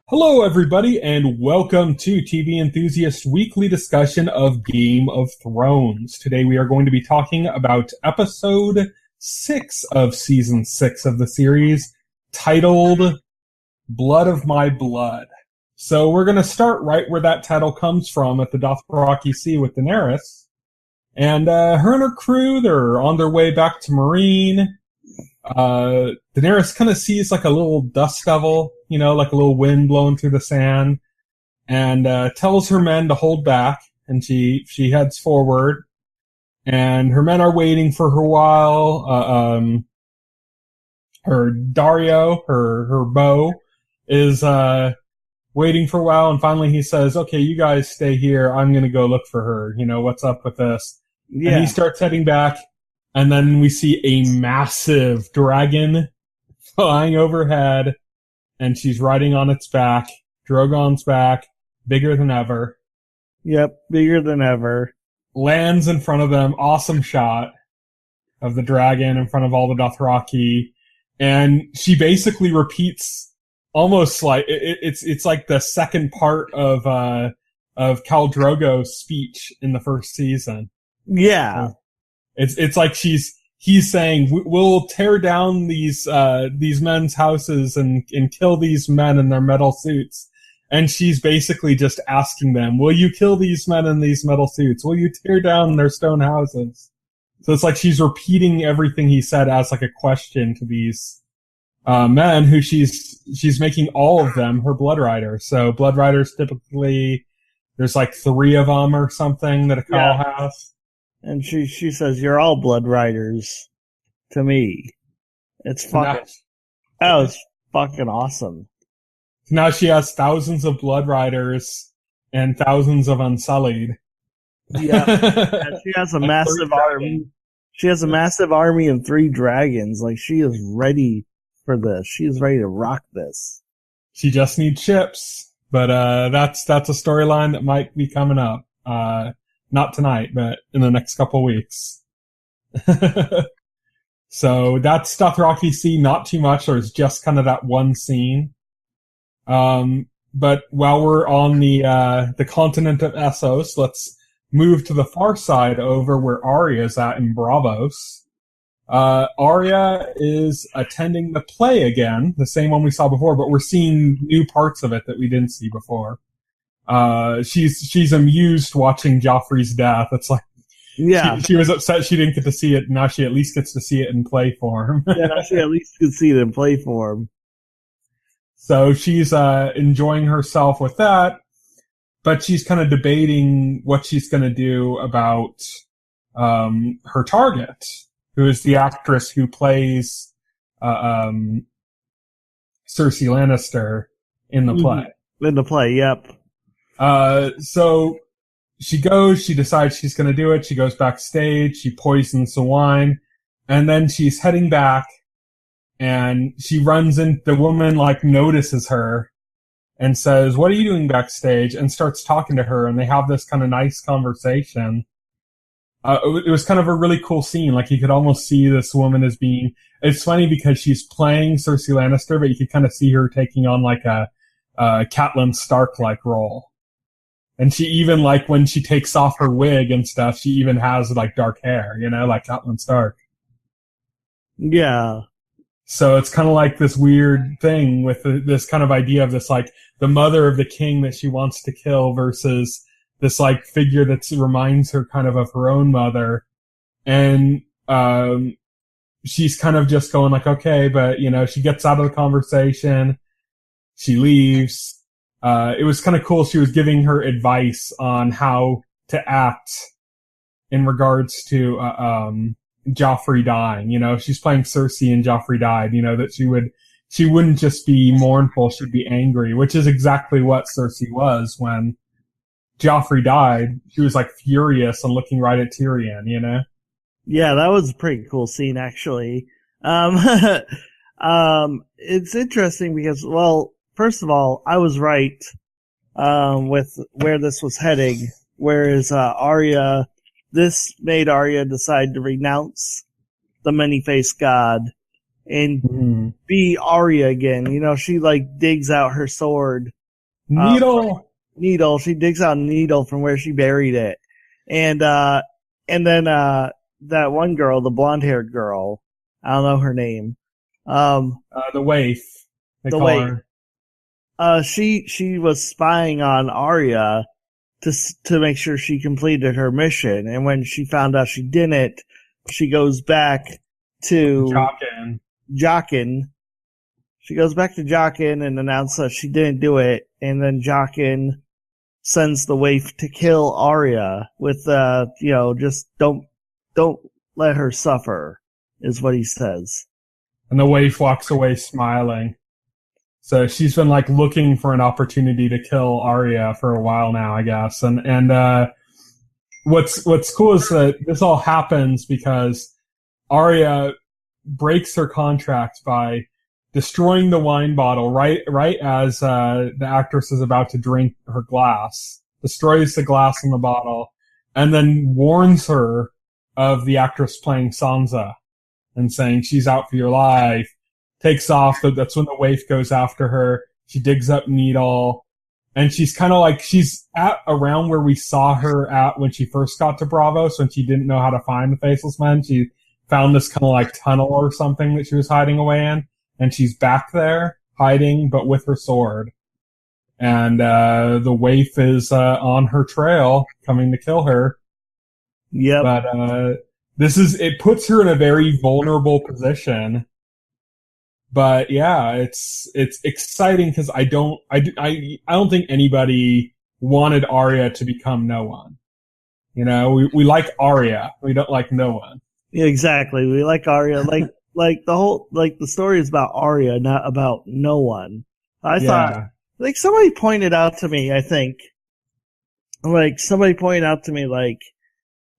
Hello, everybody, and welcome to TV Enthusiast weekly discussion of Game of Thrones. Today we are going to be talking about episode 6 of season 6 of the series, titled Blood of My Blood. So we're going to start right where that title comes from at the Dothraki Sea with Daenerys. And her and her crew, they're on their way back to Marine. Daenerys kind of sees like a little dust devil, like a little wind blowing through the sand, and tells her men to hold back, and she heads forward, and her men are waiting for her while. Her Dario, her beau, is waiting for a while, and finally he says, "Okay, you guys stay here. I'm gonna go look for her. What's up with this?" Yeah. And he starts heading back. And then we see a massive dragon flying overhead, and she's riding on its back. Drogon's back, bigger than ever. Yep, bigger than ever. Lands in front of them, awesome shot of the dragon in front of all the Dothraki. And she basically repeats almost like, it's like the second part of Khal Drogo's speech in the first season. Yeah. It's like he's saying, we'll tear down these men's houses and kill these men in their metal suits. And she's basically just asking them, will you kill these men in these metal suits? Will you tear down their stone houses? So it's like she's repeating everything he said as like a question to these men who she's making all of them her blood riders. So blood riders typically, there's like 3 of them or something that a Khal has. And she says, "You're all blood riders to me." It's fucking, that was fucking awesome. Now she has thousands of blood riders and thousands of unsullied. Yeah. And she has a massive army. She has a massive army and 3 dragons. Like, she is ready for this. She is ready to rock this. She just needs ships. But that's a storyline that might be coming up. Not tonight, but in the next couple weeks. So that's Dothraki Sea, not too much. There's just kind of that one scene. But while we're on the continent of Essos, let's move to the far side over where Arya is at in Braavos. Arya is attending the play again, the same one we saw before, but we're seeing new parts of it that we didn't see before. She's amused watching Joffrey's death. It's like, yeah, she was upset she didn't get to see it. Now she at least gets to see it in play form. Yeah, now she at least can see it in play form. So she's enjoying herself with that, but she's kind of debating what she's going to do about her target, who is the actress who plays Cersei Lannister in the play. In the play, yep. So she decides she's going to do it. She goes backstage, she poisons the wine, and then she's heading back, and she runs in, the woman notices her and says, "What are you doing backstage?" and starts talking to her, and they have this kind of nice conversation. It was kind of a really cool scene. Like, you could almost see this woman as being, it's funny because she's playing Cersei Lannister, but you could kind of see her taking on like a Catelyn Stark-like role. And she even, when she takes off her wig and stuff, she even has, dark hair, like Catelyn Stark. Yeah. So it's kind of like this weird thing with this kind of idea of this, the mother of the king that she wants to kill versus this, figure that reminds her kind of her own mother. And, she's kind of just going okay, but, she gets out of the conversation. She leaves. It was kind of cool. She was giving her advice on how to act in regards to, Joffrey dying. She's playing Cersei and Joffrey died, that she wouldn't just be mournful, she'd be angry, which is exactly what Cersei was when Joffrey died. She was furious and looking right at Tyrion, Yeah, that was a pretty cool scene, actually. It's interesting because, well, first of all, I was right with where this was heading, whereas Arya, this made Arya decide to renounce the many-faced god and be Arya again. She digs out her sword Needle. Needle. She digs out a needle from where she buried it. And then that one girl, the blonde-haired girl, I don't know her name. The Waif. The Waif. She was spying on Arya to make sure she completed her mission. And when she found out she didn't, she goes back to Jaqen. She goes back to Jaqen and announces that she didn't do it. And then Jaqen sends the Waif to kill Arya with, just don't let her suffer, is what he says. And the Waif walks away smiling. So she's been like looking for an opportunity to kill Arya for a while now, I guess. And what's cool is that this all happens because Arya breaks her contract by destroying the wine bottle right as the actress is about to drink her glass, destroys the glass in the bottle, and then warns her of the actress playing Sansa and saying she's out for your life. Takes off. That's when the Waif goes after her. She digs up Needle, and she's kind of like she's at around where we saw her at when she first got to Braavos, when she didn't know how to find the Faceless Men. She found this kind of like tunnel or something that she was hiding away in. And she's back there, hiding, but with her sword. And the Waif is on her trail, coming to kill her. Yep. But it puts her in a very vulnerable position. But yeah, it's exciting because I don't think anybody wanted Arya to become no one. You know, we like Arya, we don't like no one. Yeah, exactly. We like Arya, the story is about Arya, not about no one. I thought, somebody pointed out to me,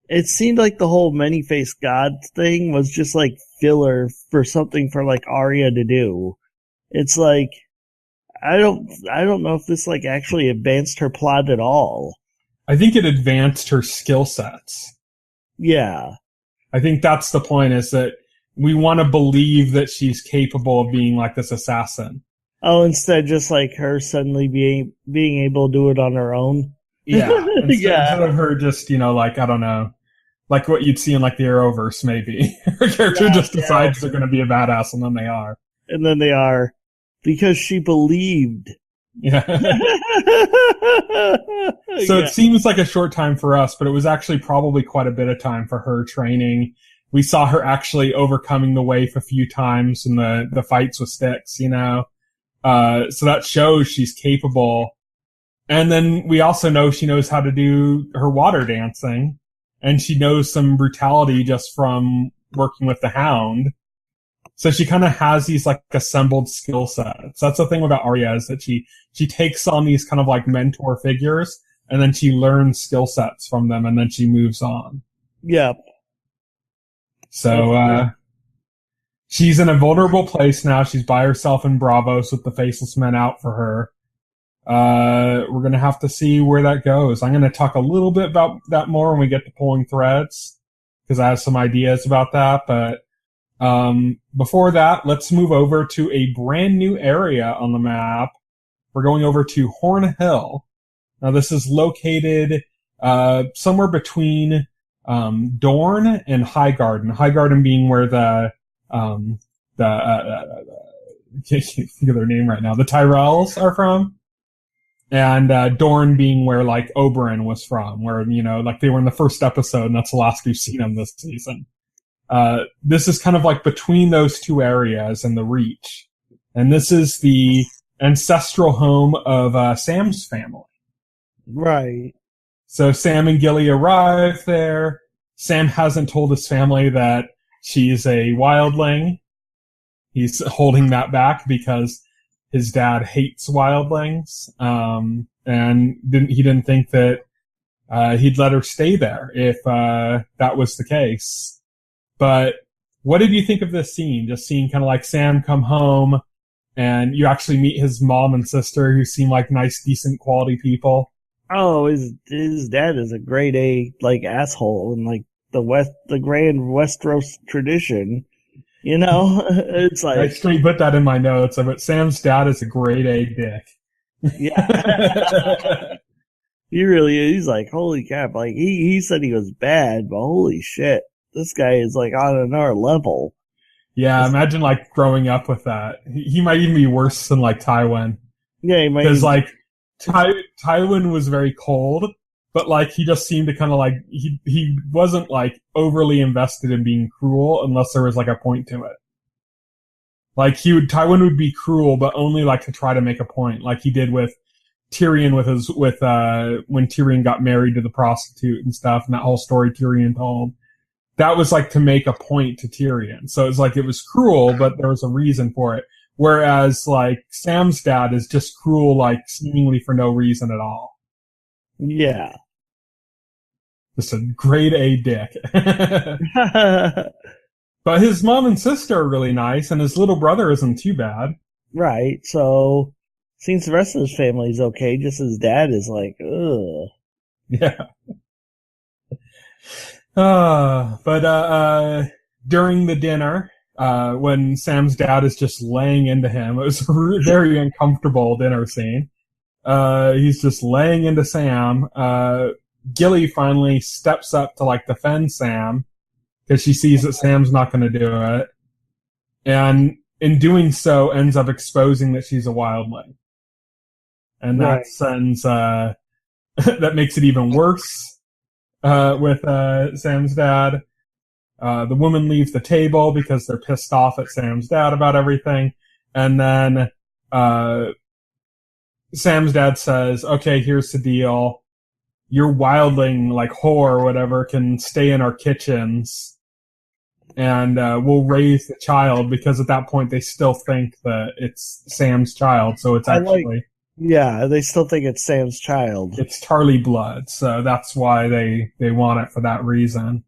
it seemed like the whole many-faced god thing was just like filler for something for like Arya to do. It's like, I don't know if this like actually advanced her plot at all. I think it advanced her skill sets. Yeah. I think that's the point, is that we want to believe that she's capable of being like this assassin. Oh, instead just like her suddenly being able to do it on her own? Yeah. Instead of her just, I don't know, like what you'd see in like the Arrowverse maybe. Her character just decides they're going to be a badass, and then they are. And then they are. Because she believed. Yeah. So it seems like a short time for us, but it was actually probably quite a bit of time for her training. We saw her actually overcoming the Waif a few times in the fights with sticks, so that shows she's capable. And then we also know she knows how to do her water dancing, and she knows some brutality just from working with the Hound. So she kind of has these like assembled skill sets. That's the thing about Arya, is that she takes on these kind of like mentor figures, and then she learns skill sets from them, and then she moves on. Yep. So, she's in a vulnerable place now. She's by herself in Braavos with the Faceless Men out for her. We're going to have to see where that goes. I'm going to talk a little bit about that more when we get to pulling threads, because I have some ideas about that. But before that, let's move over to a brand new area on the map. We're going over to Horn Hill. Now, this is located somewhere between Dorne and Highgarden. Highgarden being where I can't think of their name right now, the Tyrells are from. And Dorne being where like Oberyn was from, where, like they were in the first episode, and that's the last we've seen them this season. This is kind of like between those two areas and the Reach. And this is the ancestral home of Sam's family. Right. So Sam and Gilly arrive there. Sam hasn't told his family that she's a wildling. He's holding that back because his dad hates wildlings. And he didn't think that he'd let her stay there if that was the case. But what did you think of this scene? Just seeing kind of like Sam come home, and you actually meet his mom and sister, who seem like nice, decent, quality people. Oh, his dad is a grade A like asshole in like the grand Westeros tradition. It's like I actually put that in my notes. But Sam's dad is a grade A dick. Yeah. He really is. He's like, holy crap. Like, he said he was bad, but holy shit. This guy is like on another level. Yeah, imagine like growing up with that. He might even be worse than like Tywin. Yeah, he might. Because like Tywin was very cold, but like he just seemed to kind of like he wasn't like overly invested in being cruel unless there was like a point to it. Like Tywin would be cruel, but only like to try to make a point, like he did with Tyrion when Tyrion got married to the prostitute and stuff, and that whole story Tyrion told. That was like to make a point to Tyrion. So it's like it was cruel, but there was a reason for it. Whereas like Sam's dad is just cruel, like seemingly for no reason at all. Yeah. Just a grade A dick. But his mom and sister are really nice, and his little brother isn't too bad. Right. So seems the rest of his family's okay. Just his dad is like, ugh. Yeah. But during the dinner, when Sam's dad is just laying into him, it was a very uncomfortable dinner scene. He's just laying into Sam. Gilly finally steps up to like defend Sam because she sees that Sam's not going to do it. And in doing so ends up exposing that she's a wildling. And that sends, that makes it even worse. With Sam's dad. The woman leaves the table because they're pissed off at Sam's dad about everything. And then Sam's dad says, okay, here's the deal. Your wildling, like whore or whatever, can stay in our kitchens and we'll raise the child, because at that point they still think that it's Sam's child. So it's actually... Yeah, they still think it's Sam's child. It's Tarly blood, so that's why they want it for that reason.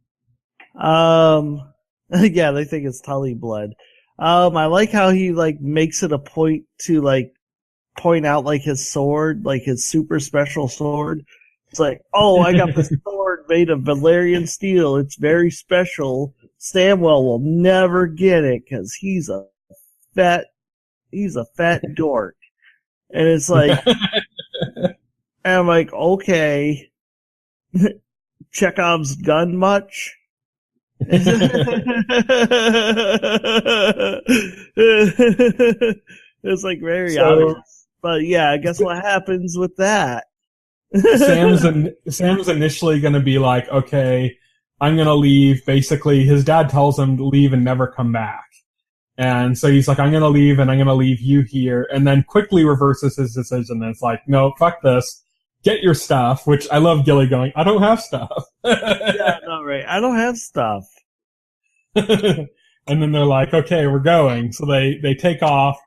Yeah, they think it's Tully blood. I like how he like makes it a point to like point out like his sword, like his super special sword. It's like, oh, I got this sword made of Valyrian steel. It's very special. Samwell will never get it because he's a fat dork. And it's like, and I'm like, okay, Chekhov's gun much? It's like very obvious. But yeah, I guess what happens with that? Sam's initially going to be like, okay, I'm going to leave. Basically, his dad tells him to leave and never come back. And so he's like, I'm going to leave and I'm going to leave you here. And then quickly reverses his decision. And it's like, no, fuck this. Get your stuff, which I love Gilly going, I don't have stuff. Yeah, no, right. I don't have stuff. And then they're like, okay, we're going. So they take off.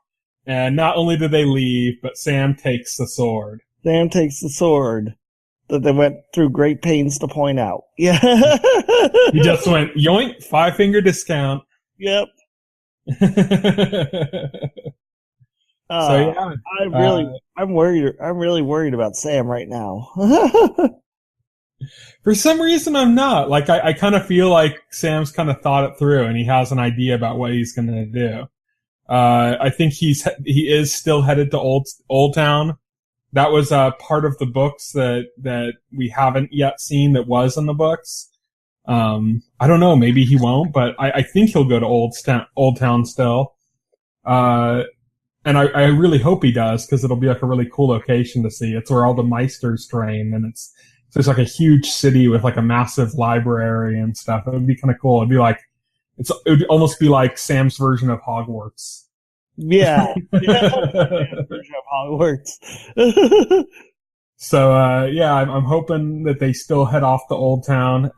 And not only do they leave, but Sam takes the sword. Sam takes the sword that they went through great pains to point out. Yeah. He just went, yoink, 5-finger discount. Yep. So yeah, I'm really worried about Sam right now. For some reason, I'm not. Like, I kind of feel like Sam's kind of thought it through, and he has an idea about what he's going to do. I think he is still headed to Old Town. That was part of the books that we haven't yet seen that was in the books. I don't know, maybe he won't, but I think he'll go to Old Town still. And I really hope he does, because it'll be like a really cool location to see. It's where all the Meisters train, and there's like a huge city with like a massive library and stuff. It would be kind of cool. It would almost be like Sam's version of Hogwarts. Yeah. Version of Hogwarts. So, yeah, I'm hoping that they still head off to Old Town.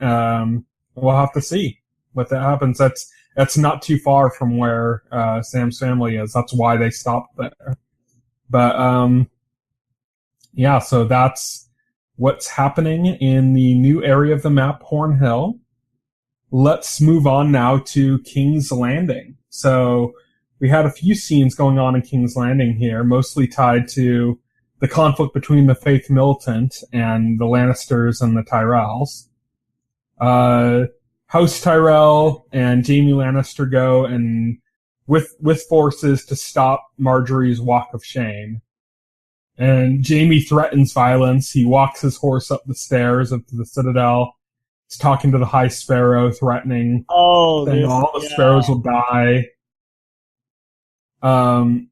We'll have to see what that happens. That's not too far from where, Sam's family is. That's why they stopped there. But, yeah, so that's what's happening in the new area of the map, Horn Hill. Let's move on now to King's Landing. So we had a few scenes going on in King's Landing here, mostly tied to the conflict between the Faith Militant and the Lannisters and the Tyrells. House Tyrell and Jaime Lannister go and with forces to stop Marjorie's Walk of Shame. And Jaime threatens violence. He walks his horse up the stairs up to the Citadel. He's talking to the High Sparrow, threatening saying all the sparrows will die. And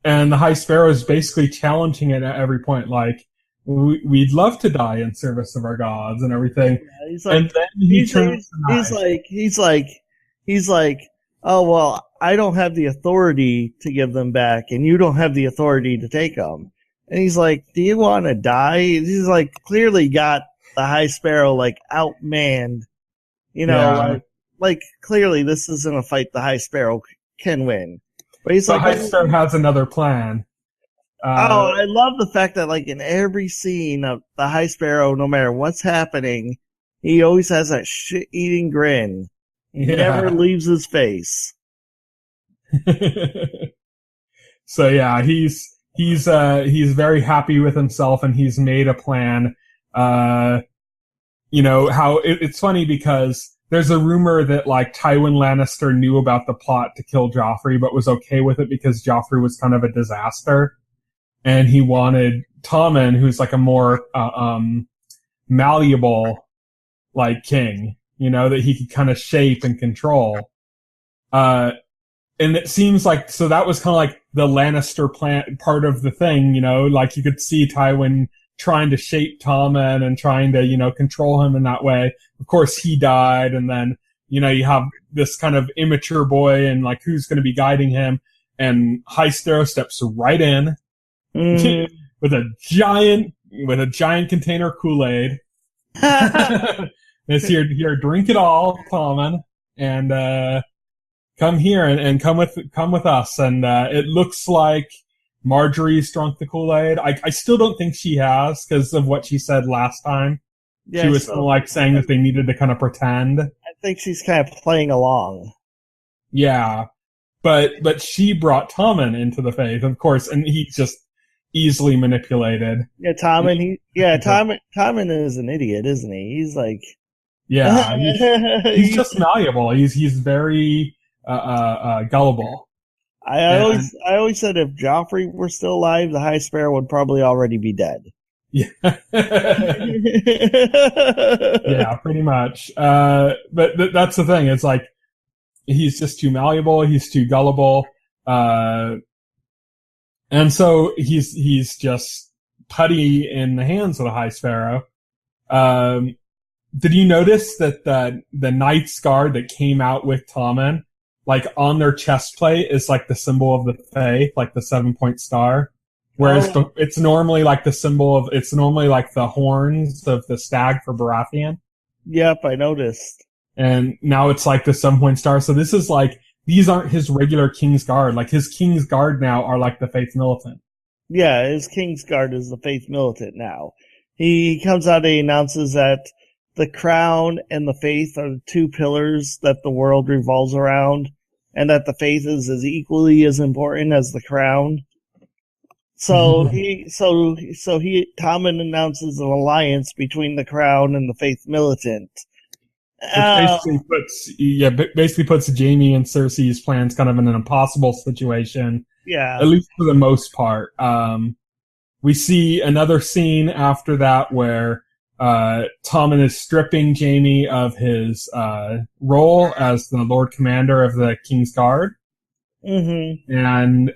the High Sparrow is basically challenging it at every point, like, we'd love to die in service of our gods and everything. Yeah, he's like, and then he's like, oh, well, I don't have the authority to give them back, and you don't have the authority to take them. And he's like, do you want to die? He's like, clearly got the High Sparrow, like, outmanned. You know, like clearly this isn't a fight the High Sparrow can win. But he's like, High Sparrow has another plan. I love the fact that, like, in every scene of the High Sparrow, no matter what's happening, he always has that shit-eating grin. He never leaves his face. So yeah, he's very happy with himself, and he's made a plan. You know how it's funny because there's a rumor that, like, Tywin Lannister knew about the plot to kill Joffrey, but was okay with it because Joffrey was kind of a disaster. And he wanted Tommen, who's like a more malleable, like, king, you know, that he could kind of shape and control. And it seems like, so that was kind of like the Lannister plan, part of the thing, you know, like you could see Tywin trying to shape Tommen and trying to, you know, control him in that way. Of course, he died, and then, you know, you have this kind of immature boy, and, like, who's going to be guiding him? And High Sparrow steps right in. with a giant container of Kool-Aid. It's here, drink it all, Tommen, and come here and come with us. And it looks like Marjorie's drunk the Kool-Aid. I still don't think she has, because of what she said last time. Yeah, she was like saying that they needed to kind of pretend. I think she's kind of playing along. Yeah, but she brought Tommen into the faith, of course, and he's just easily manipulated. Yeah, Tommen is an idiot, isn't he? He's like, yeah, he's just malleable. He's very gullible. I always said if Joffrey were still alive, the High Sparrow would probably already be dead. Yeah, yeah, pretty much. But that's the thing. It's like he's just too malleable. He's too gullible. And so he's just putty in the hands of the High Sparrow. Did you notice that the Knight's Guard that came out with Tommen, like, on their chest plate is like the symbol of the Fae, like the 7-point star? Whereas it's normally like the symbol of, it's normally like the horns of the stag for Baratheon. Yep, I noticed. And now it's like the 7-point star. So this is like, these aren't his regular King's Guard. Like, his King's Guard now are like the Faith Militant. Yeah, his King's Guard is the Faith Militant now. He comes out and he announces that the crown and the faith are the two pillars that the world revolves around, and that the faith is as equally as important as the crown. So Tommen announces an alliance between the crown and the Faith Militant. Which basically puts Jaime and Cersei's plans kind of in an impossible situation. Yeah. At least for the most part. We see another scene after that where Tommen is stripping Jaime of his role as the Lord Commander of the King's Guard. Mm-hmm. And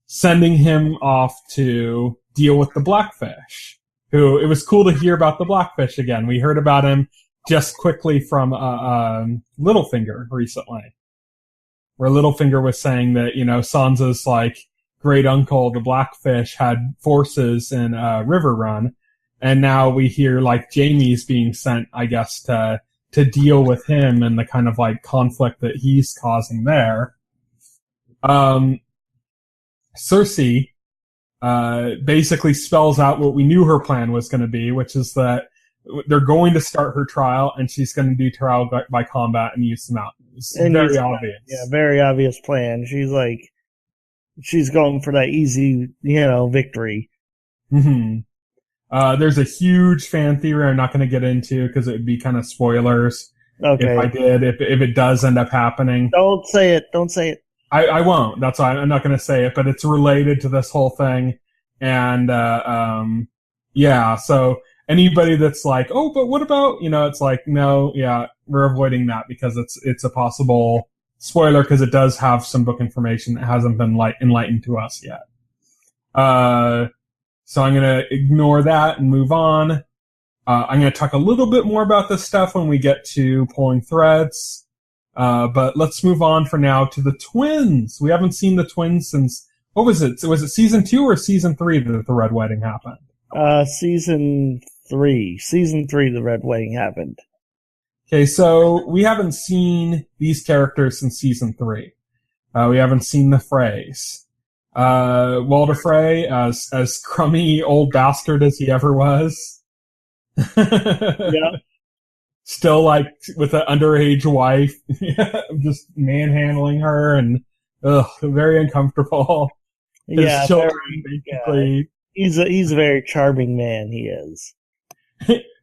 sending him off to deal with the Blackfish. Who, it was cool to hear about the Blackfish again. We heard about him just quickly from Littlefinger recently, where Littlefinger was saying that, you know, Sansa's like great uncle, the Blackfish, had forces in River Run, and now we hear like Jaime's being sent, I guess, to deal with him and the kind of like conflict that he's causing there. Cersei basically spells out what we knew her plan was going to be, which is that they're going to start her trial, and she's going to do trial by combat and use the mountains. Very obvious. Yeah, very obvious plan. She's going for that easy, victory. Mm-hmm. There's a huge fan theory I'm not going to get into because it would be kind of spoilers. Okay. If I did, if it does end up happening. Don't say it. I won't. That's why I'm not going to say it, but it's related to this whole thing And, yeah, so anybody that's like, oh, but what about, it's like, no, yeah, we're avoiding that because it's a possible spoiler because it does have some book information that hasn't been enlightened to us yet. So I'm going to ignore that and move on. I'm going to talk a little bit more about this stuff when we get to pulling threads. But let's move on for now to the twins. We haven't seen the twins since, what was it? Was it season 2 or season 3 that the Red Wedding happened? Season 3. Season 3, the Red Wedding happened. Okay, so we haven't seen these characters since season 3. We haven't seen the Freys. Walder Frey, as crummy old bastard as he ever was. Yeah. Still like with an underage wife, just manhandling her and very uncomfortable. His children, basically. He's a very charming man, he is.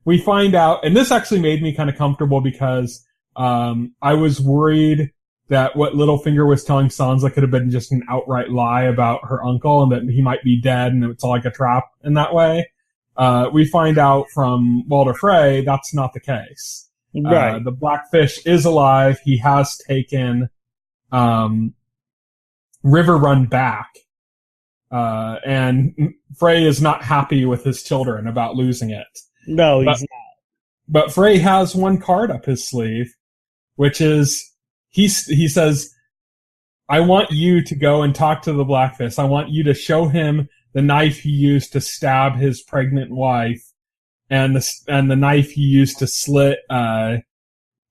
We find out, and this actually made me kind of comfortable because I was worried that what Littlefinger was telling Sansa could have been just an outright lie about her uncle and that he might be dead and it's all like a trap in that way. We find out from Walder Frey that's not the case. Right. The Blackfish is alive. He has taken River Run back. And Frey is not happy with his children about losing it. No, he's not. But Frey has one card up his sleeve, which is he says, I want you to go and talk to the Blackfish. I want you to show him the knife he used to stab his pregnant wife and the knife he used to slit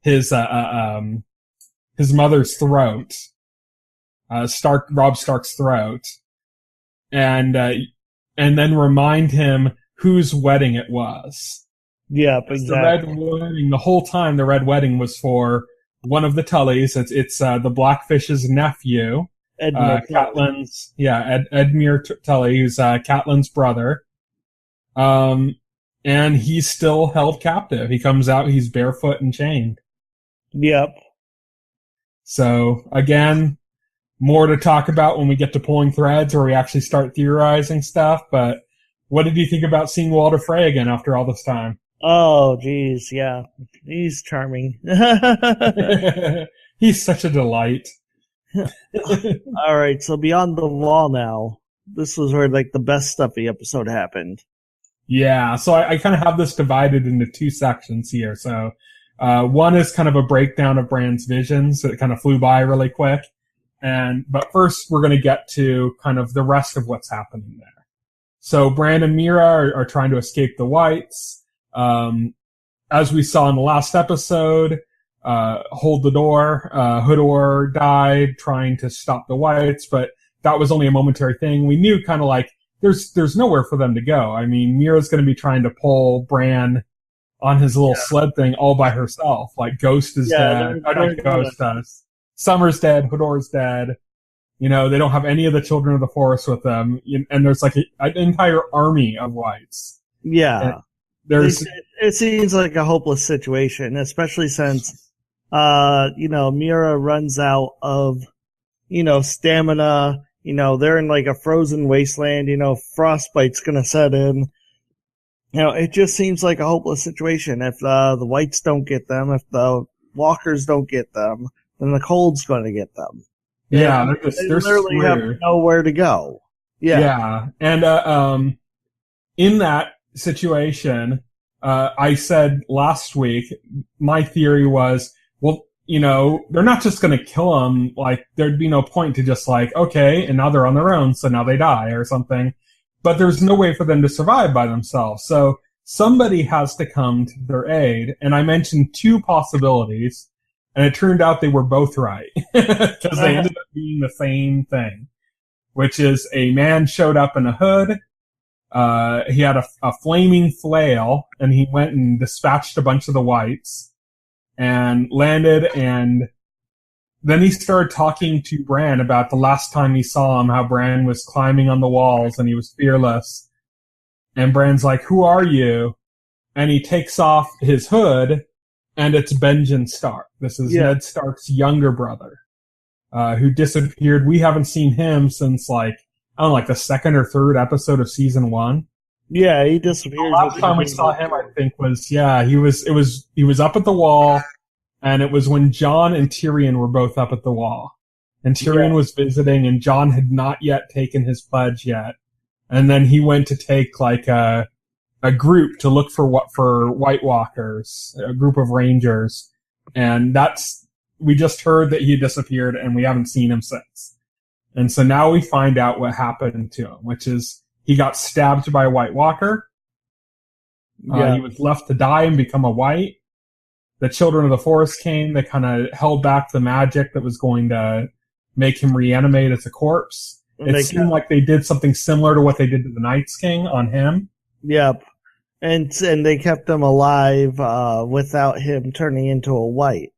his mother's throat. Robb Stark's throat. And then remind him whose wedding it was. Yep, exactly. The Red Wedding, the whole time the Red Wedding was for one of the Tullys. It's the Blackfish's nephew. Catelyn's, Edmure Tully, who's Catelyn's brother. And he's still held captive. He comes out, he's barefoot and chained. Yep. So, again, more to talk about when we get to pulling threads where we actually start theorizing stuff, but what did you think about seeing Walder Frey again after all this time? Oh, geez, yeah. He's charming. He's such a delight. All right, so Beyond the Wall now. This was where the best stuffy episode happened. Yeah, so I kind of have this divided into 2 sections here. So one is kind of a breakdown of Bran's visions that kind of flew by really quick. But first we're going to get to kind of the rest of what's happening there. So Bran and Meera are trying to escape the Whites. As we saw in the last episode, Hold the Door, Hodor died trying to stop the Whites, but that was only a momentary thing. We knew kind of like there's nowhere for them to go. I mean, Meera's going to be trying to pull Bran on his little sled thing all by herself. Like Ghost is dead. Summer's dead. Hodor's dead. They don't have any of the Children of the Forest with them. And there's like an entire army of Whites. Yeah. It seems like a hopeless situation, especially since, Meera runs out of, stamina. They're in like a frozen wasteland. Frostbite's gonna set in. It just seems like a hopeless situation. If the Whites don't get them, if the Walkers don't get them, then the cold's gonna get them. Yeah, they literally have nowhere to go. Yeah. And in that situation, I said last week, my theory was, well, they're not just going to kill them. Like, there'd be no point to just like, okay, and now they're on their own, so now they die or something. But there's no way for them to survive by themselves. So somebody has to come to their aid. And I mentioned 2 possibilities. And it turned out they were both right. Because they ended up being the same thing. Which is a man showed up in a hood. He had a flaming flail. And he went and dispatched a bunch of the Whites. And landed. And then he started talking to Bran about the last time he saw him. How Bran was climbing on the walls. And he was fearless. And Bran's like, who are you? And he takes off his hood. And it's Benjen Stark. This is Ned Stark's younger brother, who disappeared. We haven't seen him since like I don't know, like the second or third episode of season 1. Yeah, he disappears. The last time we saw him, I think, was he was up at the wall, and it was when Jon and Tyrion were both up at the wall, and Tyrion was visiting, and Jon had not yet taken his pledge yet, and then he went to take like a group to look for White Walkers, a group of Rangers, and we just heard that he disappeared, and we haven't seen him since, and so now we find out what happened to him, which is. He got stabbed by a White Walker. He was left to die and become a White. The Children of the Forest came. They kind of held back the magic that was going to make him reanimate as a corpse. It seemed like they did something similar to what they did to the Night's King on him. Yep. And they kept him alive without him turning into a White.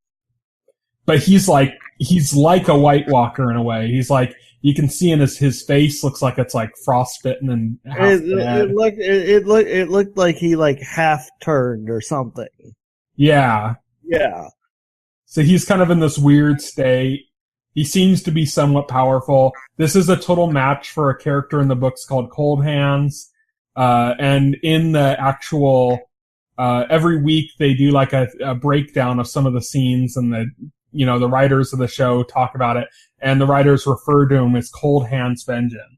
But he's like a White Walker in a way. He's like, you can see in his face looks like it's like frostbitten and half dead. It looked like he like half turned or something. Yeah. Yeah. So he's kind of in this weird state. He seems to be somewhat powerful. This is a total match for a character in the books called Cold Hands. And in the actual, every week they do like a breakdown of some of the scenes, and the writers of the show talk about it, and the writers refer to him as Cold Hands Benjen.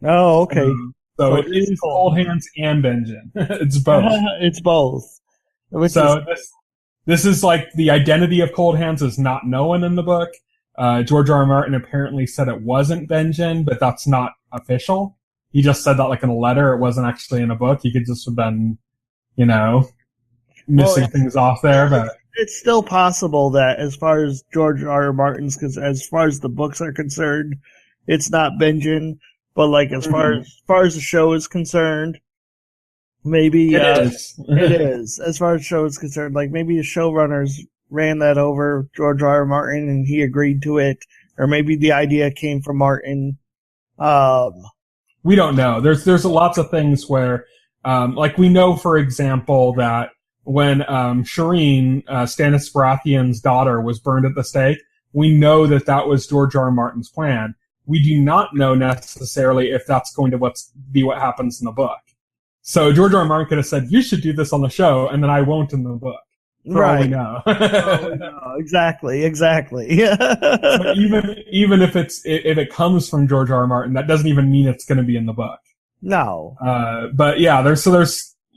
Oh, okay. So it is Cold Hands and Benjen. It's both. It's both. This is like the identity of Cold Hands is not known in the book. George R. R. Martin apparently said it wasn't Benjen, but that's not official. He just said that like in a letter. It wasn't actually in a book. He could just have been, missing things off there, but. It's still possible that as far as George R. R. Martin's, as far as the books are concerned, it's not Benjen, but like as far as the show is concerned, maybe it is. It is. As far as the show is concerned, like maybe the showrunners ran that over George R. R. Martin and he agreed to it, or maybe the idea came from Martin. We don't know. There's lots of things where, like we know, for example, that when Shireen, Stannis Baratheon's daughter, was burned at the stake, we know that was George R. R. Martin's plan. We do not know necessarily if that's going to be what happens in the book. So George R. R. Martin could have said, you should do this on the show, and then I won't in the book. For all we know. No, exactly. So even if it comes from George R. R. Martin, that doesn't even mean it's going to be in the book. No. But yeah, there's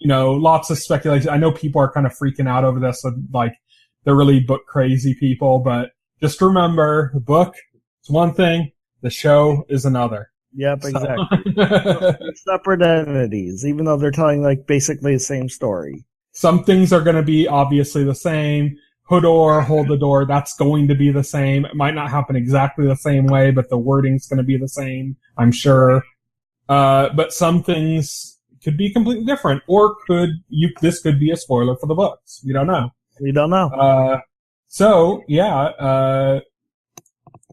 lots of speculation. I know people are kind of freaking out over this, like they're really book crazy people, but just remember, the book is one thing, the show is another. Yep, exactly. They're separate entities, even though they're telling like basically the same story. Some things are going to be obviously the same. Hodor, hold the door, that's going to be the same. It might not happen exactly the same way, but the wording's going to be the same, I'm sure. But some things could be completely different, or this could be a spoiler for the books. We don't know.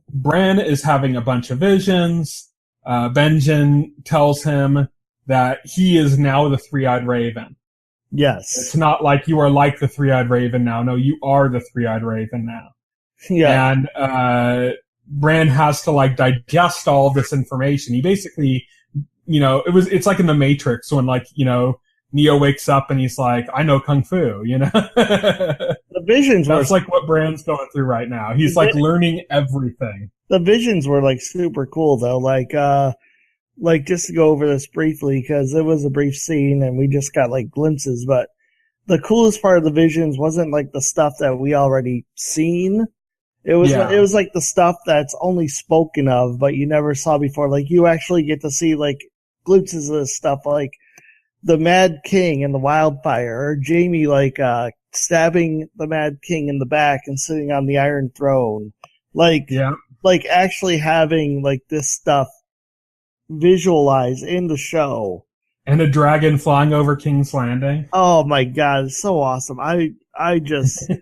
Bran is having a bunch of visions. Benjen tells him that he is now the Three-Eyed Raven. Yes. It's not like you are like the Three-Eyed Raven now. No, you are the Three-Eyed Raven now. Yeah. And Bran has to like digest all of this information. He basically, it's like in the Matrix when like, Neo wakes up and he's like, I know Kung Fu, The visions That's like what Bran's going through right now. He's like learning everything. The visions were like super cool though. Like just to go over this briefly, because it was a brief scene and we just got like glimpses, but the coolest part of the visions wasn't like the stuff that we already seen. It was like the stuff that's only spoken of, but you never saw before. Like you actually get to see like glimpses of this stuff, like the Mad King and the wildfire, or Jaime like stabbing the Mad King in the back and sitting on the Iron Throne. Like actually having like this stuff visualized in the show. And a dragon flying over King's Landing. Oh my god, it's so awesome. I just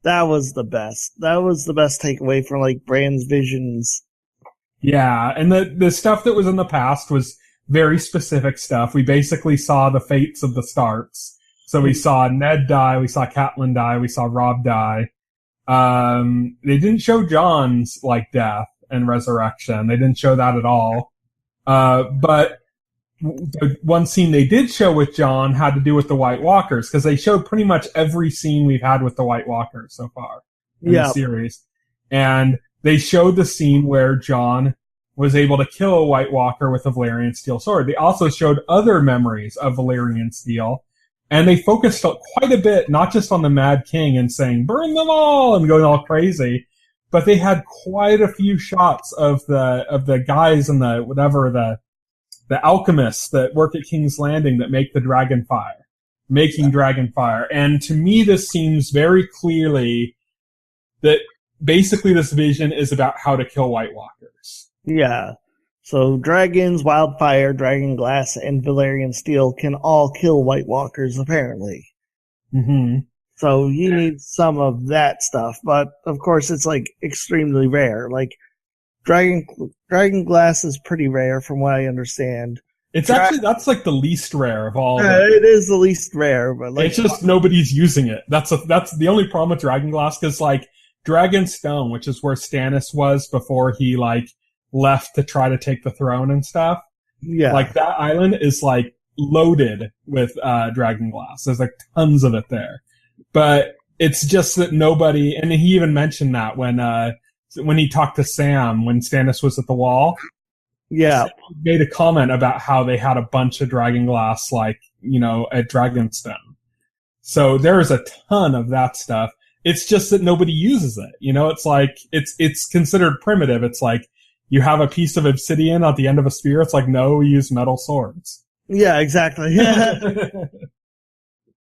that was the best. That was the best takeaway from like Bran's visions. Yeah, and the stuff that was in the past was very specific stuff. We basically saw the fates of the Starks. So we saw Ned die, we saw Catelyn die, we saw Robb die. They didn't show Jon's like death and resurrection. They didn't show that at all. But the one scene they did show with Jon had to do with the White Walkers, because they showed pretty much every scene we've had with the White Walkers so far in the series. And they showed the scene where Jon was able to kill a White Walker with a Valyrian steel sword. They also showed other memories of Valyrian steel, and they focused quite a bit, not just on the Mad King and saying, burn them all, and going all crazy, but they had quite a few shots of the guys and the alchemists that work at King's Landing that make the Dragonfire, making Dragonfire. And to me, this seems very clearly that basically this vision is about how to kill White Walkers. Yeah. So dragons, wildfire, dragon glass, and Valyrian steel can all kill White Walkers, apparently. Mm-hmm. So you need some of that stuff, but of course it's like extremely rare. Like dragon glass is pretty rare from what I understand. It's actually, that's like the least rare of all. It is the least rare, but like, it's just nobody's using it. That's the only problem with dragon glass, because like Dragonstone, which is where Stannis was before he like left to try to take the throne and stuff. Yeah. Like that island is like loaded with dragon glass. There's like tons of it there. But it's just that nobody, and he even mentioned that when he talked to Sam when Stannis was at the wall. Yeah. Sam made a comment about how they had a bunch of dragon glass, like, you know, at Dragonstone. So there is a ton of that stuff. It's just that nobody uses it. You know, it's like, it's considered primitive. It's like, you have a piece of obsidian at the end of a spear. It's like, no, we use metal swords. Yeah, exactly.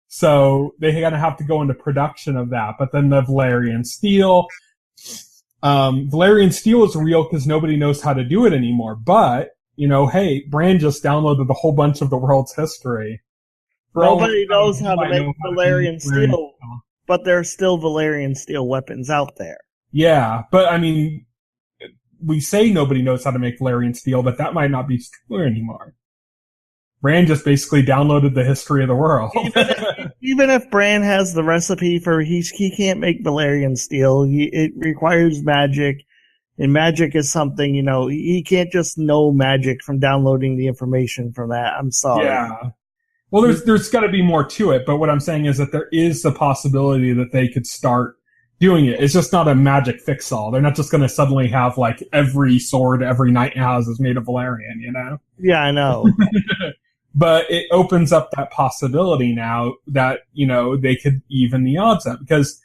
So they're going to have to go into production of that. But then the Valyrian steel. Valyrian steel is real because nobody knows how to do it anymore. But, you know, hey, Bran just downloaded a whole bunch of the world's history. Nobody knows how to make Valyrian steel, but there's still Valyrian steel weapons out there. Yeah, but I mean, we say nobody knows how to make Valyrian steel, but that might not be true anymore. Bran just basically downloaded the history of the world. Even if Bran has the recipe for, he can't make Valyrian steel. It requires magic, and magic is something, you know, he can't just know magic from downloading the information from that. I'm sorry. Yeah. Well, there's got to be more to it, but what I'm saying is that there is the possibility that they could start doing it. It's just not a magic fix-all. They're not just going to suddenly have, like, every sword every knight has is made of Valyrian, you know? Yeah, I know. But it opens up that possibility now that, you know, they could even the odds up. Because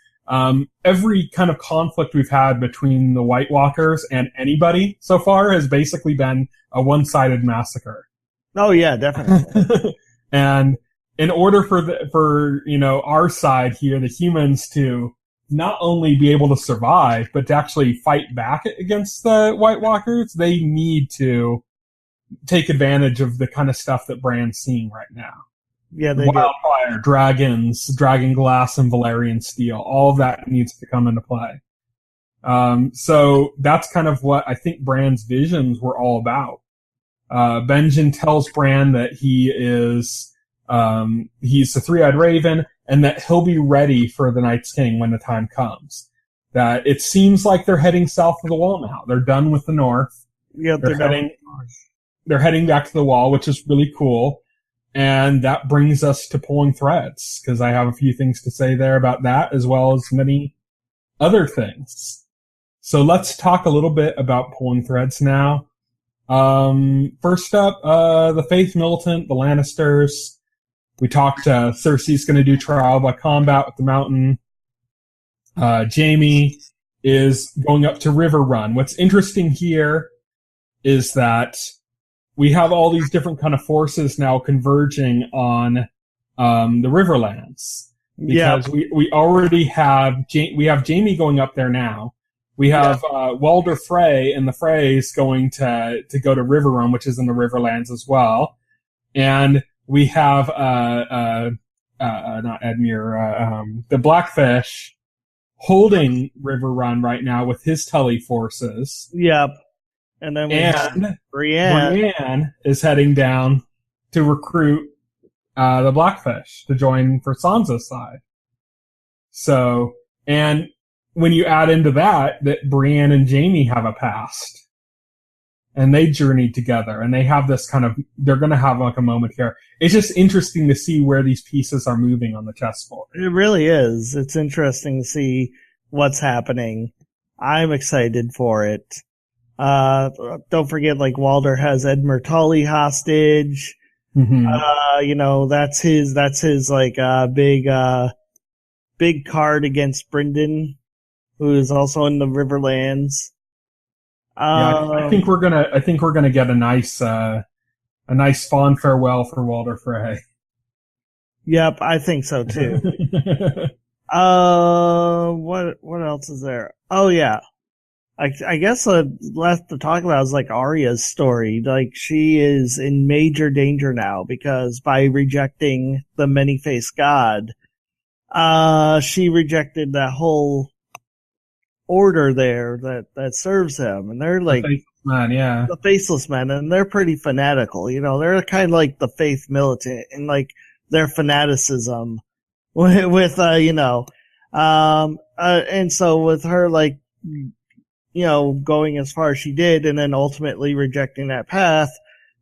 every kind of conflict we've had between the White Walkers and anybody so far has basically been a one-sided massacre. Oh, yeah, definitely. And in order for, you know, our side here, the humans, to not only be able to survive, but to actually fight back against the White Walkers, they need to take advantage of the kind of stuff that Bran's seeing right now. Yeah, they Wildfire, dragons, dragon glass, and Valyrian steel. All of that needs to come into play. So that's kind of what I think Bran's visions were all about. Benjen tells Bran that he is, he's the three-eyed raven, and that he'll be ready for the Night's King when the time comes. That it seems like they're heading south of the wall now. They're done with the north. Yeah, they're heading back to the wall, which is really cool. And that brings us to pulling threads, because I have a few things to say there about that, as well as many other things. So let's talk a little bit about pulling threads now. First up, the Faith Militant, the Lannisters. We talked, Cersei's gonna do trial by combat with the Mountain. Jaime is going up to River Run. What's interesting here is that we have all these different kind of forces now converging on the Riverlands, because we already have Jaime going up there now. We have Walder Frey and the Freys going to go to Riverrun, which is in the Riverlands as well, and we have not Edmure, the Blackfish holding Riverrun right now with his Tully forces. Yep. And then Brienne is heading down to recruit the Blackfish to join for Sansa's side. So, and when you add into that Brienne and Jaime have a past, and they journeyed together, and they have this kind of, they're going to have like a moment here. It's just interesting to see where these pieces are moving on the chessboard. It really is. It's interesting to see what's happening. I'm excited for it. Don't forget, like, Walder has Edmure Tully hostage. Mm-hmm. That's his like, big card against Brynden, who is also in the Riverlands. I think we're gonna get a nice fond farewell for Walder Frey. Yep, I think so too. What else is there? Oh yeah, I guess left to talk about is like Arya's story. Like, she is in major danger now because by rejecting the many-faced god, she rejected that whole order there that serves him, and they're like the Faceless Men, yeah. The Faceless Men, and they're pretty fanatical. They're kind of like the faith militant and like their fanaticism with and so with her, like, going as far as she did and then ultimately rejecting that path,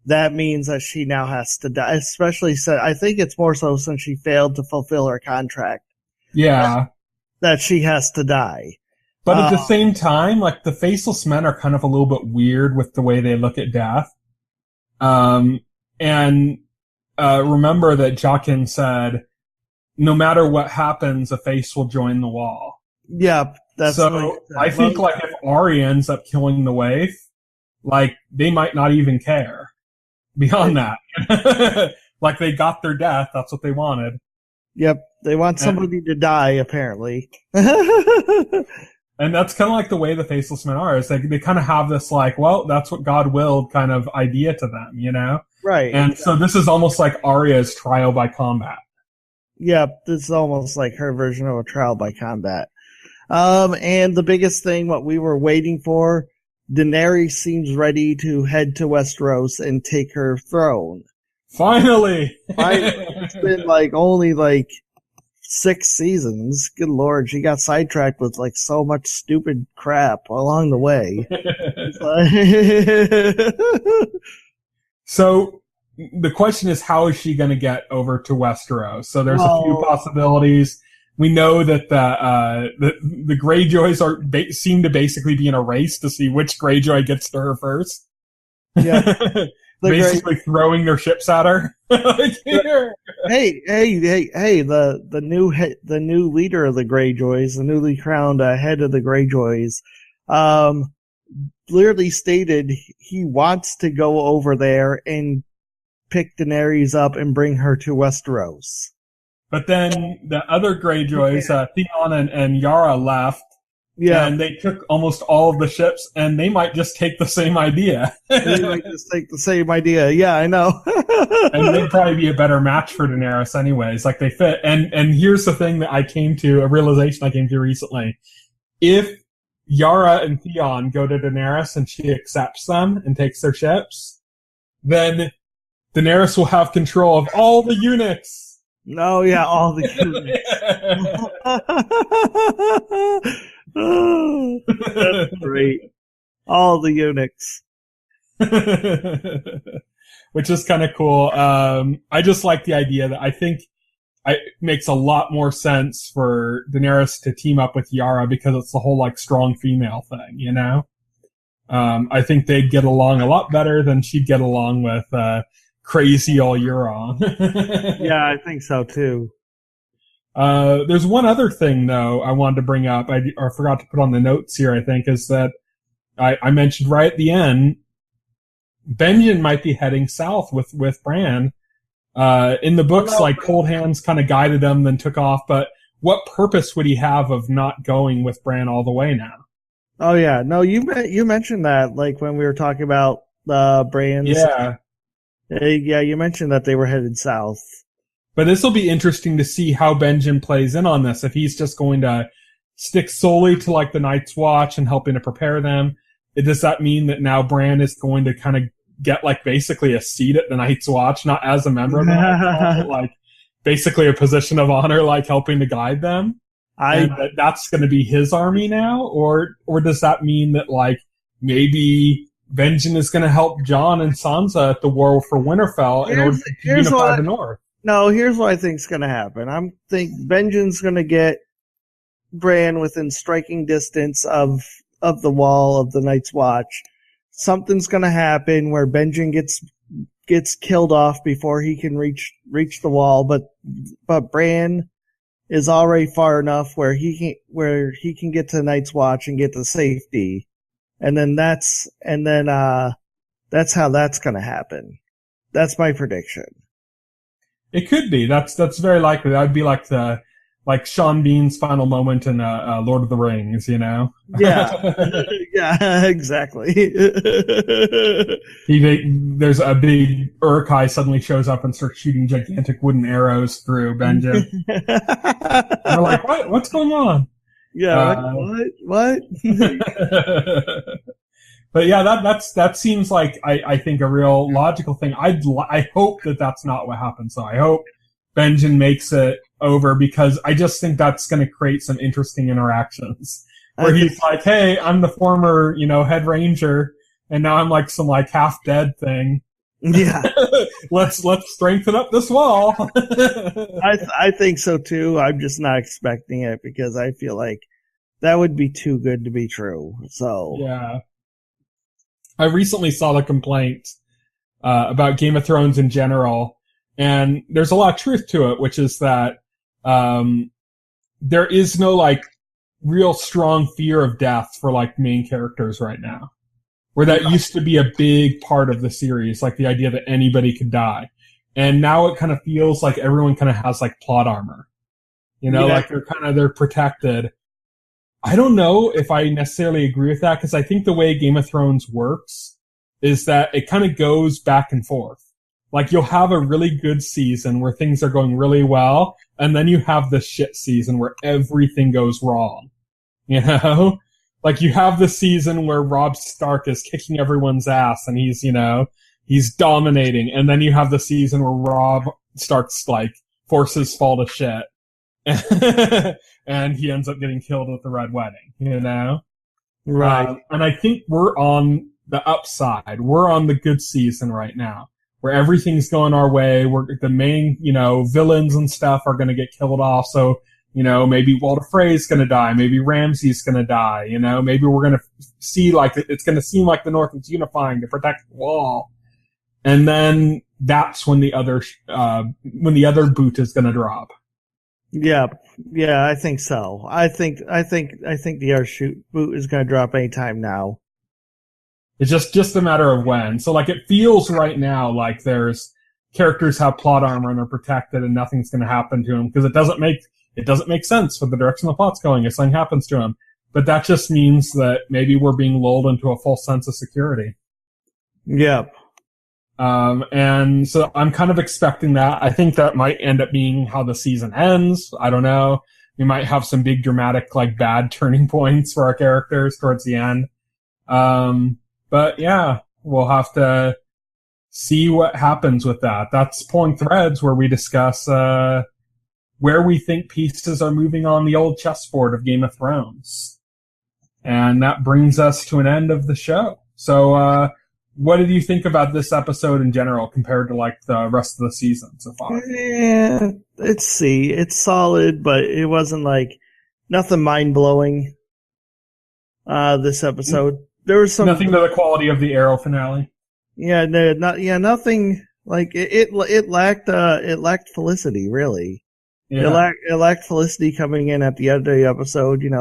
that means that she now has to die, especially I think it's more so since she failed to fulfill her contract. Yeah. That she has to die. But at the same time, like, the Faceless Men are kind of a little bit weird with the way they look at death. Remember that Jaqen said, no matter what happens, a face will join the wall. Yeah, that's so. I think, like, if Arya ends up killing the Waif, like, they might not even care. Beyond that, like, they got their death. That's what they wanted. Yep, they want somebody to die, apparently. And that's kind of like the way the Faceless Men are. Is they kind of have this, like, well, that's what God willed kind of idea to them, Right. And so this is almost like Arya's trial by combat. Yep, this is almost like her version of a trial by combat. And the biggest thing, what we were waiting for, Daenerys seems ready to head to Westeros and take her throne. Finally! It's been only 6 seasons. Good Lord, she got sidetracked with so much stupid crap along the way. So the question is, how is she going to get over to Westeros? So there's a few possibilities. We know that the Greyjoys seem to basically be in a race to see which Greyjoy gets to her first. Yeah. Basically throwing their ships at her. Hey! The new leader of the Greyjoys, the newly crowned head of the Greyjoys, clearly stated he wants to go over there and pick Daenerys up and bring her to Westeros. But then the other Greyjoys, Theon and Yara, left. Yeah. And they took almost all of the ships, and they might just take the same idea. They might just take the same idea. Yeah, I know. And they'd probably be a better match for Daenerys anyways. Like, they fit. And here's the thing that a realization I came to recently. If Yara and Theon go to Daenerys and she accepts them and takes their ships, then Daenerys will have control of all the eunuchs. No, yeah, all the eunuchs. Oh, that's great. All the eunuchs. Which is kind of cool. I just like the idea that I think it makes a lot more sense for Daenerys to team up with Yara because it's the whole, strong female thing, I think they'd get along a lot better than she'd get along with, crazy old Euron. Yeah, I think so too. There's one other thing though I wanted to bring up. I forgot to put on the notes here, I think, is that I mentioned right at the end, Benjen might be heading south with Bran. In the books, Cold Hands kind of guided him, then took off, but what purpose would he have of not going with Bran all the way now? Oh yeah, no, you mentioned that, when we were talking about, Bran's. Yeah. Yeah, you mentioned that they were headed south. But this will be interesting to see how Benjen plays in on this. If he's just going to stick solely to the Night's Watch and helping to prepare them, does that mean that now Bran is going to kind of get basically a seat at the Night's Watch, not as a member of the Night's Watch, but basically a position of honor, helping to guide them? That's going to be his army now, or does that mean that maybe Benjen is going to help Jon and Sansa at the War for Winterfell in order to unify the North. No, here's what I think is going to happen. I think Benjen's going to get Bran within striking distance of the wall of the Night's Watch. Something's going to happen where Benjen gets killed off before he can reach the wall, but Bran is already far enough where he can get to the Night's Watch and get to safety. And then that's how that's going to happen. That's my prediction. It could be. That's very likely. That would be like Sean Bean's final moment in Lord of the Rings, you know? Yeah. Yeah, exactly. There's a big Uruk-hai suddenly shows up and starts shooting gigantic wooden arrows through Benjen. We're like, what? What's going on? Yeah, what? But yeah, that seems like I think a real logical thing. I hope that's not what happens. So I hope Benjen makes it over, because I just think that's going to create some interesting interactions where he's like, "Hey, I'm the former, head ranger, and now I'm like some half dead thing. Yeah, let's strengthen up this wall." I think so too. I'm just not expecting it because I feel like that would be too good to be true. So yeah. I recently saw the complaint about Game of Thrones in general, and there's a lot of truth to it, which is that there is no real strong fear of death for main characters right now, where that used to be a big part of the series, the idea that anybody could die, and now it kind of feels like everyone kind of has plot armor, they're protected. I don't know if I necessarily agree with that, because I think the way Game of Thrones works is that it kind of goes back and forth. You'll have a really good season where things are going really well, and then you have the shit season where everything goes wrong. You have the season where Robb Stark is kicking everyone's ass and he's dominating, and then you have the season where Robb Stark's forces fall to shit. And he ends up getting killed with the Red Wedding, Right. And I think we're on the upside. We're on the good season right now, where everything's going our way. The main, villains and stuff are going to get killed off. So, maybe Walder Frey's going to die. Maybe Ramsay's going to die. Maybe we're going to see it's going to seem like the North is unifying to protect the wall. And then that's when the other boot is going to drop. Yeah, I think so. I think the other boot is going to drop anytime now. It's just a matter of when. So it feels right now like there's characters have plot armor and are protected and nothing's going to happen to them, because it doesn't make sense for the direction the plot's going if something happens to them. But that just means that maybe we're being lulled into a false sense of security. Yep. And so I'm kind of expecting that. I think that might end up being how the season ends. I don't know. We might have some big dramatic, bad turning points for our characters towards the end. But yeah, we'll have to see what happens with that. That's Pulling Threads, where we discuss, where we think pieces are moving on the old chessboard of Game of Thrones. And that brings us to an end of the show. So, what did you think about this episode in general compared to the rest of the season so far? Yeah, it's solid, but it wasn't nothing mind blowing. This episode, there was nothing to the quality of the Arrow finale. Yeah, nothing it lacked Felicity really. Yeah. It lacked Felicity coming in at the end of the episode. It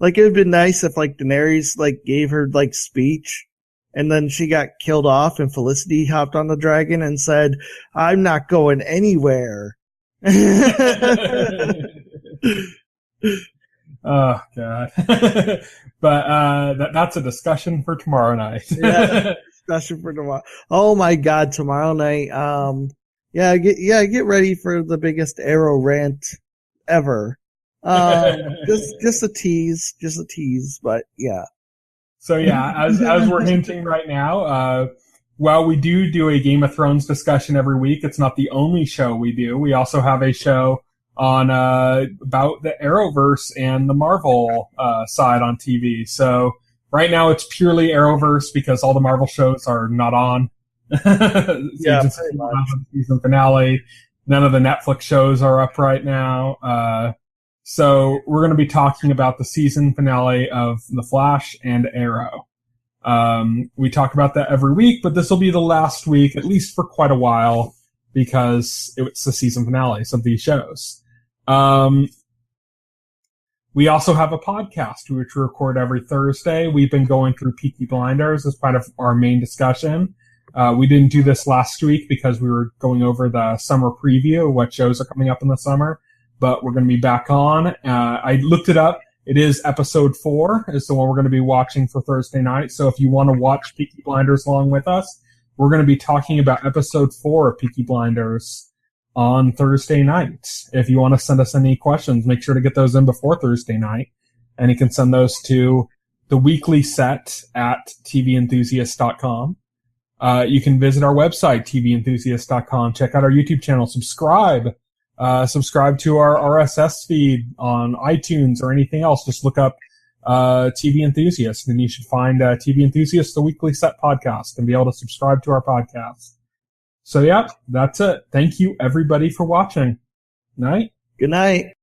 would have been nice if Daenerys gave her speech. And then she got killed off, and Felicity hopped on the dragon and said, "I'm not going anywhere." Oh, God. But that's a discussion for tomorrow night. Yeah, discussion for tomorrow. Oh, my God, tomorrow night. Get ready for the biggest Arrow rant ever. Just a tease, but yeah. So yeah, as we're hinting right now, while we do a Game of Thrones discussion every week, it's not the only show we do. We also have a show on about the Arrowverse and the Marvel side on TV. So Right now it's purely Arrowverse because all the Marvel shows are not on. Yeah, pretty much. Season finale. None of the Netflix shows are up right now. So we're going to be talking about the season finale of The Flash and Arrow. We talk about that every week, but this will be the last week, at least for quite a while, because it's the season finales of these shows. We also have a podcast, which we record every Thursday. We've been going through Peaky Blinders as part of our main discussion. We didn't do this last week because we were going over the summer preview, what shows are coming up in the summer, but we're going to be back on. I looked it up. It is episode 4 is the one we're going to be watching for Thursday night. So if you want to watch Peaky Blinders along with us, we're going to be talking about episode 4 of Peaky Blinders on Thursday night. If you want to send us any questions, make sure to get those in before Thursday night. And you can send those to the weekly set at TVEnthusiast.com. You can visit our website, TVEnthusiast.com. Check out our YouTube channel. Subscribe to our RSS feed on iTunes or anything else. Just look up TV Enthusiast, and you should find TV Enthusiast, the weekly set podcast, and be able to subscribe to our podcast. So, yeah, that's it. Thank you, everybody, for watching. Night. Good night.